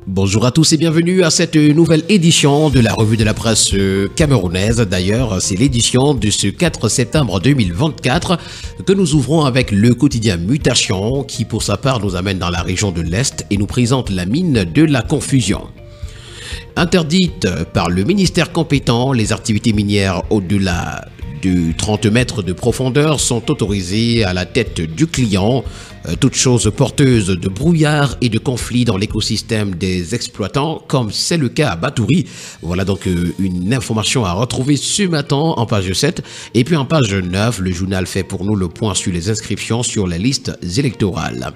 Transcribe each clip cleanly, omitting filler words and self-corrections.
Bonjour à tous et bienvenue à cette nouvelle édition de la revue de la presse camerounaise. D'ailleurs, c'est l'édition de ce 4 septembre 2024 que nous ouvrons avec le quotidien Mutation qui pour sa part nous amène dans la région de l'Est et nous présente la mine de la confusion. Interdites par le ministère compétent, les activités minières au-delà de 30 mètres de profondeur sont autorisées à la tête du client, toutes choses porteuses de brouillard et de conflits dans l'écosystème des exploitants, comme c'est le cas à Batouri. Voilà donc une information à retrouver ce matin en page 7. Et puis en page 9, le journal fait pour nous le point sur les inscriptions sur les listes électorales.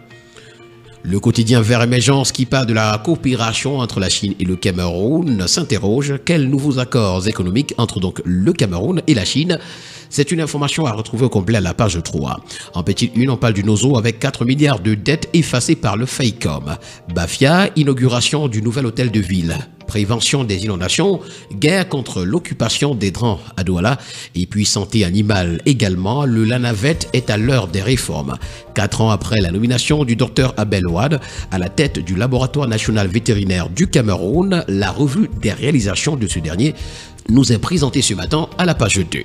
Le quotidien Vert Émergence qui parle de la coopération entre la Chine et le Cameroun s'interroge quels nouveaux accords économiques entre donc le Cameroun et la Chine. C'est une information à retrouver au complet à la page 3. En petite une, on parle du Nozo avec 4 milliards de dettes effacées par le FAICOM. Bafia, inauguration du nouvel hôtel de ville. Prévention des inondations, guerre contre l'occupation des draps à Douala et puis santé animale également. Le LANAVET est à l'heure des réformes. 4 ans après la nomination du docteur Abel Ouad à la tête du laboratoire national vétérinaire du Cameroun, la revue des réalisations de ce dernier nous est présentée ce matin à la page 2.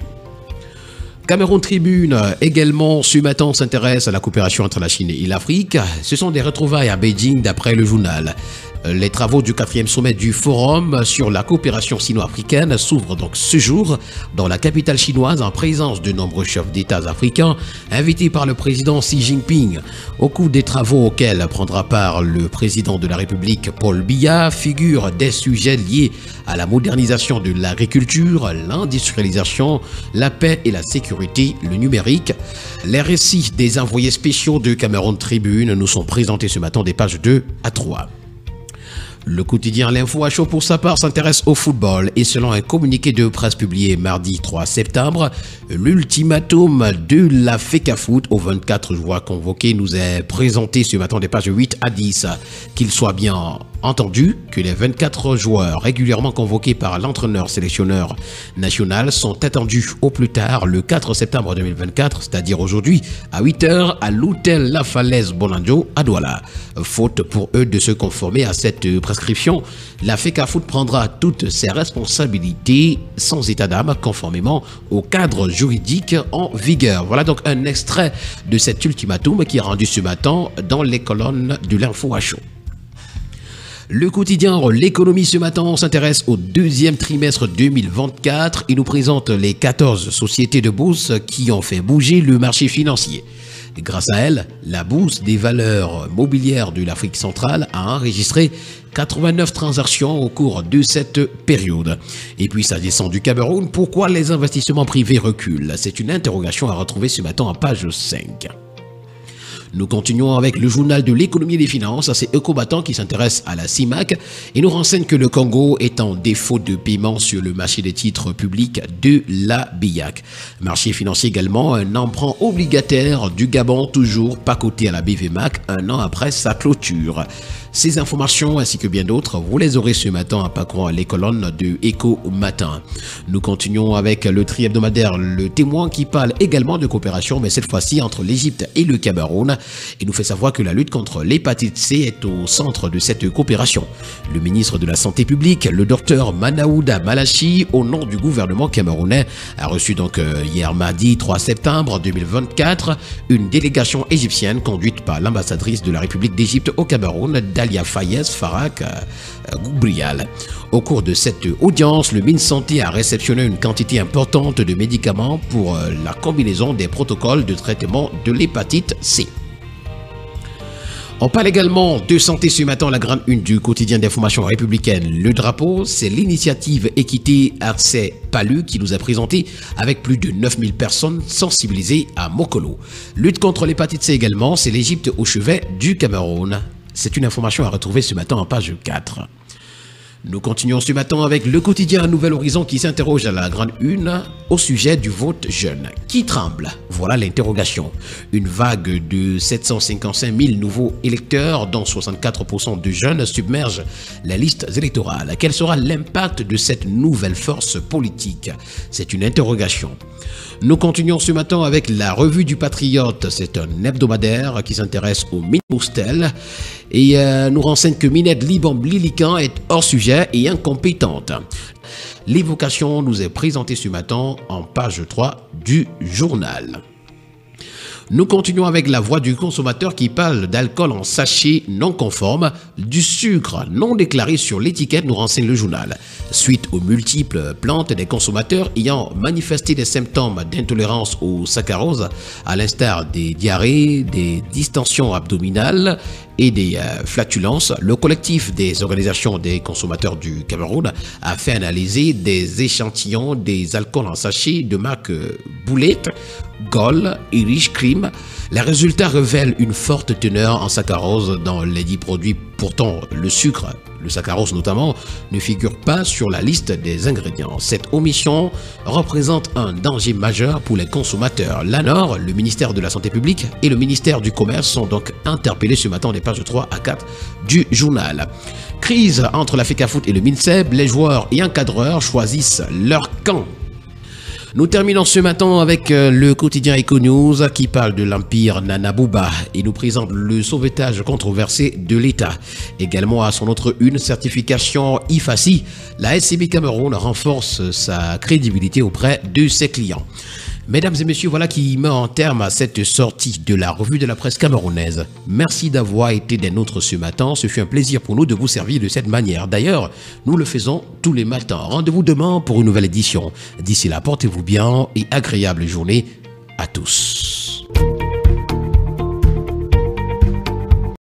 Cameroun Tribune également ce matin s'intéresse à la coopération entre la Chine et l'Afrique. Ce sont des retrouvailles à Beijing d'après le journal. Les travaux du 4e sommet du Forum sur la coopération sino-africaine s'ouvrent donc ce jour dans la capitale chinoise en présence de nombreux chefs d'État africains invités par le président Xi Jinping. Au cours des travaux auxquels prendra part le président de la République Paul Biya figurent des sujets liés à la modernisation de l'agriculture, l'industrialisation, la paix et la sécurité, le numérique. Les récits des envoyés spéciaux de Cameroun Tribune nous sont présentés ce matin des pages 2 à 3. Le quotidien L'Info à chaud pour sa part s'intéresse au football et selon un communiqué de presse publié mardi 3 septembre, l'ultimatum de la FECAFOOT aux 24 joueurs convoqués nous est présenté ce matin des pages 8 à 10. Qu'il soit bien entendu que les 24 joueurs régulièrement convoqués par l'entraîneur sélectionneur national sont attendus au plus tard le 4 septembre 2024, c'est-à-dire aujourd'hui à 8h à l'hôtel La Falaise Bonanjo à Douala. Faute pour eux de se conformer à cette prescription, la FECAFOOT prendra toutes ses responsabilités sans état d'âme conformément au cadre juridique en vigueur. Voilà donc un extrait de cet ultimatum qui est rendu ce matin dans les colonnes de l'Info à chaud. Le quotidien L'économie ce matin s'intéresse au deuxième trimestre 2024 et nous présente les 14 sociétés de bourse qui ont fait bouger le marché financier. Grâce à elle, la bourse des valeurs mobilières de l'Afrique centrale a enregistré 89 transactions au cours de cette période. Et puis, s'agissant du Cameroun, pourquoi les investissements privés reculent? C'est une interrogation à retrouver ce matin en page 5. Nous continuons avec le journal de l'économie et des finances, c'est Ecobattant qui s'intéresse à la CIMAC et nous renseigne que le Congo est en défaut de paiement sur le marché des titres publics de la BIAC. Marché financier également, un emprunt obligataire du Gabon toujours pas coté à la BVMAC un an après sa clôture. Ces informations ainsi que bien d'autres, vous les aurez ce matin en parcourant les colonnes de Éco Matin. Nous continuons avec le tri-hebdomadaire Le Témoin qui parle également de coopération, mais cette fois-ci entre l'Égypte et le Cameroun. Et nous fait savoir que la lutte contre l'hépatite C est au centre de cette coopération. Le ministre de la Santé publique, le docteur Manaouda Malachi, au nom du gouvernement camerounais, a reçu donc hier mardi 3 septembre 2024 une délégation égyptienne conduite par l'ambassadrice de la République d'Égypte au Cameroun, Dalia Fayez Farak Goubrial. Au cours de cette audience, le MinSanté a réceptionné une quantité importante de médicaments pour la combinaison des protocoles de traitement de l'hépatite C. On parle également de santé ce matin, la grande une du quotidien d'information républicaine. Le drapeau, c'est l'initiative Équité Accès Palu qui nous a présenté avec plus de 9000 personnes sensibilisées à Mokolo. Lutte contre l'hépatite C également, c'est l'Égypte au chevet du Cameroun. C'est une information à retrouver ce matin en page 4. Nous continuons ce matin avec le quotidien Nouvel Horizon qui s'interroge à la grande une au sujet du vote jeune. Qui tremble? Voilà l'interrogation. Une vague de 755 000 nouveaux électeurs, dont 64% de jeunes, submerge les listes électorales. Quel sera l'impact de cette nouvelle force politique? C'est une interrogation. Nous continuons ce matin avec la Revue du Patriote. C'est un hebdomadaire qui s'intéresse aux mines Boustel et nous renseigne que Minette Liban-Blilican est hors sujet et incompétente. L'évocation nous est présentée ce matin en page 3 du journal. Nous continuons avec la voix du consommateur qui parle d'alcool en sachet non conforme, du sucre non déclaré sur l'étiquette, nous renseigne le journal. Suite aux multiples plaintes des consommateurs ayant manifesté des symptômes d'intolérance au saccharose, à l'instar des diarrhées, des distensions abdominales et des flatulences, le collectif des organisations des consommateurs du Cameroun a fait analyser des échantillons des alcools en sachet de marque Boulette, Gol et Rich Cream. Les résultats révèlent une forte teneur en saccharose dans les 10 produits. Pourtant, le sucre, le saccharose notamment, ne figure pas sur la liste des ingrédients. Cette omission représente un danger majeur pour les consommateurs. L'ANOR, le ministère de la Santé publique et le ministère du Commerce sont donc interpellés ce matin des pages 3 à 4 du journal. Crise entre la FECAFOOT et le MINSEB, les joueurs et encadreurs choisissent leur camp. Nous terminons ce matin avec le quotidien Econews qui parle de l'empire Nana Bouba et nous présente le sauvetage controversé de l'État. Également à son autre une certification IFACI, la SCB Cameroun renforce sa crédibilité auprès de ses clients. Mesdames et messieurs, voilà qui met en terme à cette sortie de la revue de la presse camerounaise. Merci d'avoir été des nôtres ce matin. Ce fut un plaisir pour nous de vous servir de cette manière. D'ailleurs, nous le faisons tous les matins. Rendez-vous demain pour une nouvelle édition. D'ici là, portez-vous bien et agréable journée à tous.